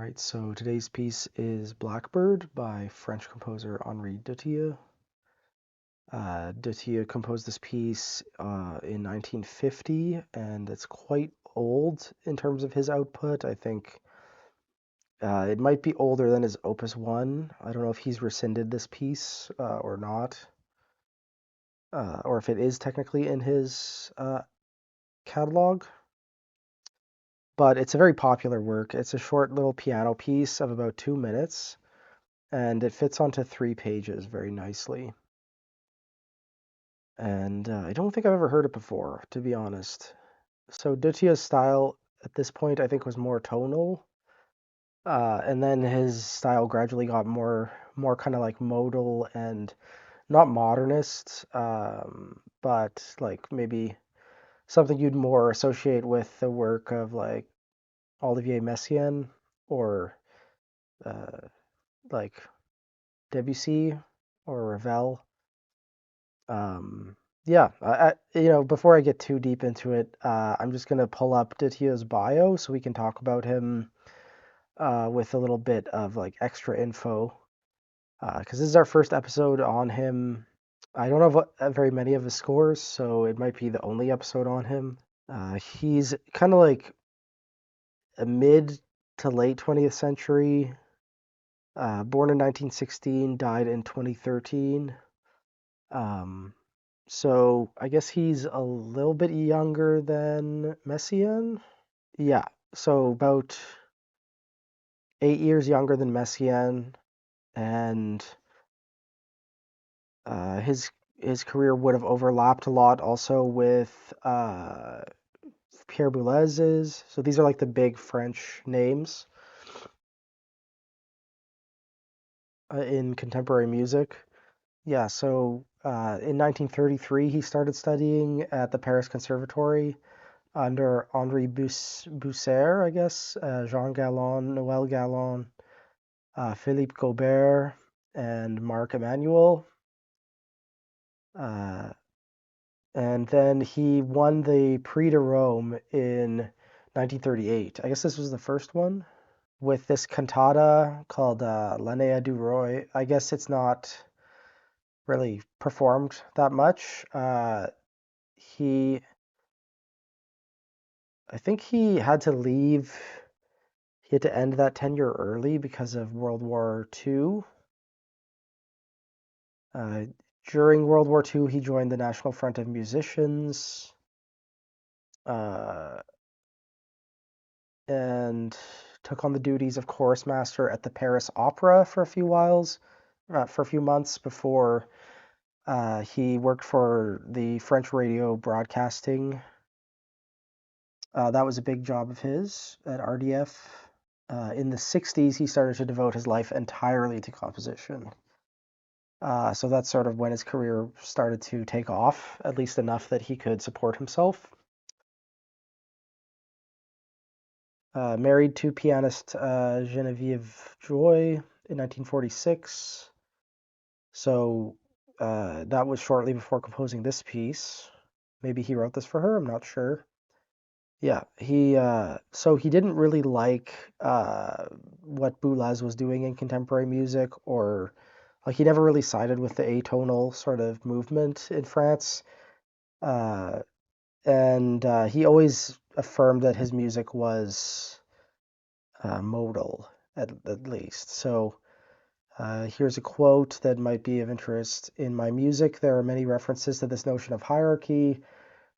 Right, so today's piece is Blackbird by French composer Henri Dutilleux. Dutilleux composed this piece in 1950, and it's quite old in terms of his output. I think it might be older than his Opus 1. I don't know if he's rescinded this piece or not, or if it is technically in his catalog. But it's a very popular work. It's a short little piano piece of about 2 minutes, and it fits onto 3 pages very nicely. And I don't think I've ever heard it before, to be honest. So Dutilleux's style at this point, I think, was more tonal, and then his style gradually got more kind of like modal and not modernist, but like maybe something you'd more associate with the work of like Olivier Messiaen or uh, like Debussy or Ravel. Um, yeah, before I get too deep into it, I'm just gonna pull up Dutilleux's bio so we can talk about him with a little bit of like extra info. Because this is our first episode on him. I don't have very many of his scores, so it might be the only episode on him. He's kind of like a mid to late 20th century. Born in 1916, died in 2013. Um, So I guess he's a little bit younger than Messiaen. Yeah, so about 8 years younger than Messiaen, and his career would have overlapped a lot also with Pierre Boulez's. So these are like the big French names in contemporary music. Yeah, so in 1933 he started studying at the Paris Conservatory under Henri Bousser, I guess, Jean Gallon, Noël Gallon, Philippe Gobert, and Marc Emmanuel. Uh, and then he won the Prix de Rome in 1938. I guess this was the first one with this cantata called L'Année du Roi. I guess it's not really performed that much. He, I think he had to leave. He had to end that tenure early because of World War II. Uh, During World War II, he joined the National Front of Musicians uh, and took on the duties of chorus master at the Paris Opera for a few months before he worked for the French radio broadcasting. That was a big job of his at RDF. In the 60s, he started to devote his life entirely to composition. So that's sort of when his career started to take off, at least enough that he could support himself. Married to pianist Genevieve Joy in 1946. So that was shortly before composing this piece. Maybe he wrote this for her, I'm not sure. Yeah, so he didn't really like what Boulez was doing in contemporary music, or like he never really sided with the atonal sort of movement in France. Uh, and he always affirmed that his music was modal, at least. So here's a quote that might be of interest. In my music, there are many references to this notion of hierarchy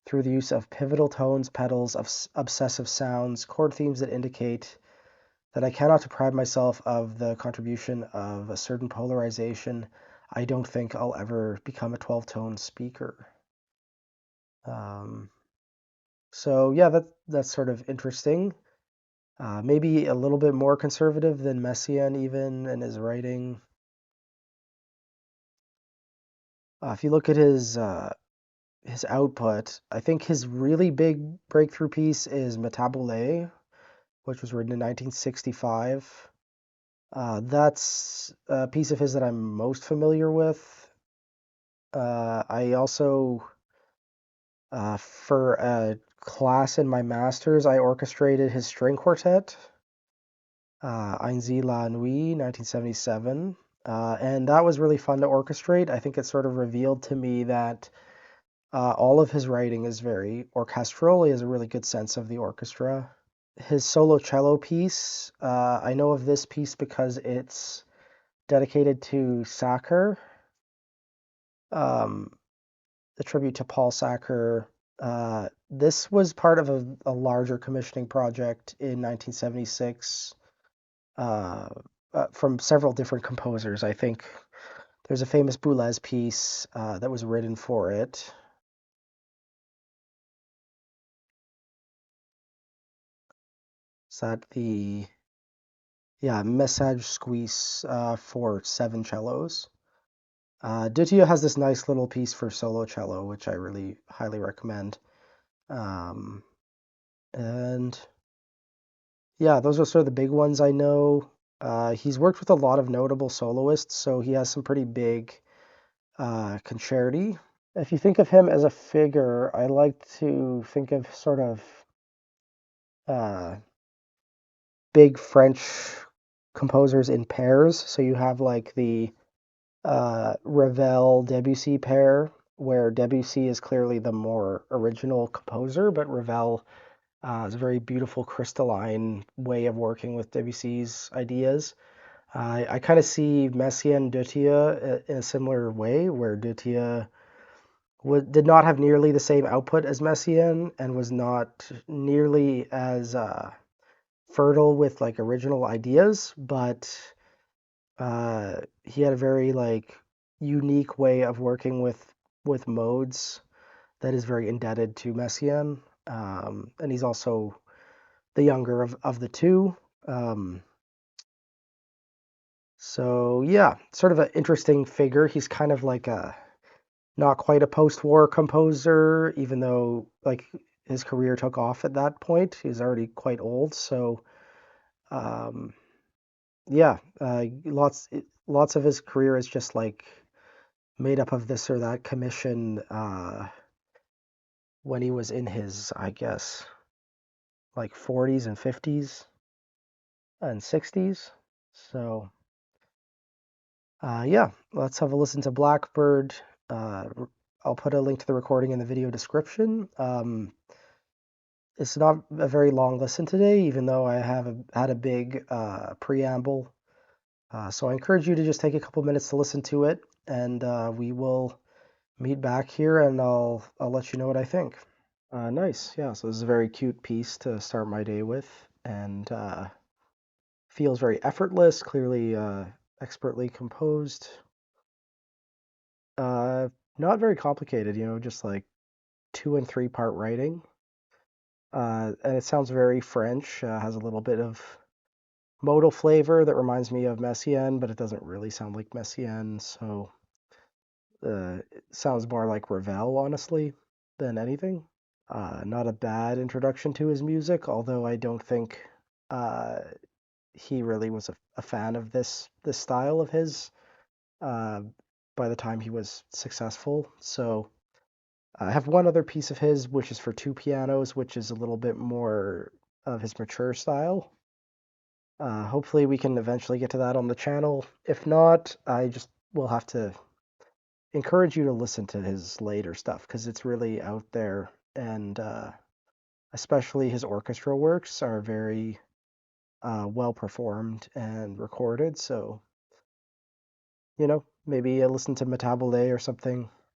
through the use of pivotal tones, pedals, of obsessive sounds, chord themes that indicate that I cannot deprive myself of the contribution of a certain polarization. I don't think I'll ever become a 12-tone speaker. Um, so yeah, that's sort of interesting. Maybe a little bit more conservative than Messiaen even in his writing. If you look at his output, I think his really big breakthrough piece is Metabole, which was written in 1965. That's a piece of his that I'm most familiar with. I also, for a class in my master's, I orchestrated his string quartet. Ein Sie la Nuit, 1977. And that was really fun to orchestrate. I think it sort of revealed to me that all of his writing is very orchestral. He has a really good sense of the orchestra. His solo cello piece, I know of this piece because it's dedicated to Sacher, um, the tribute to Paul Sacher. This was part of a larger commissioning project in 1976 uh, from several different composers. I think there's a famous Boulez piece that was written for it. Is that the Message Squeeze for 7 cellos? Dutilleux has this nice little piece for solo cello, which I really highly recommend. Um, and yeah, those are sort of the big ones I know. He's worked with a lot of notable soloists, so he has some pretty big concerti. If you think of him as a figure, I like to think of sort of uh, big French composers in pairs. So you have like the Ravel Debussy pair, where Debussy is clearly the more original composer, but Ravel is a very beautiful crystalline way of working with Debussy's ideas. I kind of see Messiaen and Dutilleux in a similar way, where Dutilleux did not have nearly the same output as Messiaen and was not nearly as fertile with like original ideas, but he had a very like unique way of working with modes that is very indebted to Messiaen. And he's also the younger of the two. Um, so yeah, sort of an interesting figure. He's kind of like a not quite a post-war composer, even though like his career took off at that point. He's already quite old, so um, yeah, lots of his career is just like made up of this or that commission when he was in his, I guess, like 40s and 50s and 60s. So yeah, let's have a listen to Blackbird. Uh, I'll put a link to the recording in the video description. It's not a very long listen today, even though I have had a big preamble. So I encourage you to just take a couple minutes to listen to it, and we will meet back here, and I'll let you know what I think. Nice, yeah. So this is a very cute piece to start my day with, and feels very effortless, clearly expertly composed. Uh, Not very complicated, just like 2 and 3 part writing. And it sounds very French. Has a little bit of modal flavor that reminds me of Messiaen, but it doesn't really sound like Messiaen. So it sounds more like Ravel, honestly, than anything. Not a bad introduction to his music, although I don't think uh, he really was a fan of this style of his uh, by the time he was successful. So I have one other piece of his, which is for 2 pianos, which is a little bit more of his mature style. Hopefully, we can eventually get to that on the channel. If not, I just will have to encourage you to listen to his later stuff because it's really out there, and especially his orchestra works are very well performed and recorded. So, maybe listen to Metabile or something.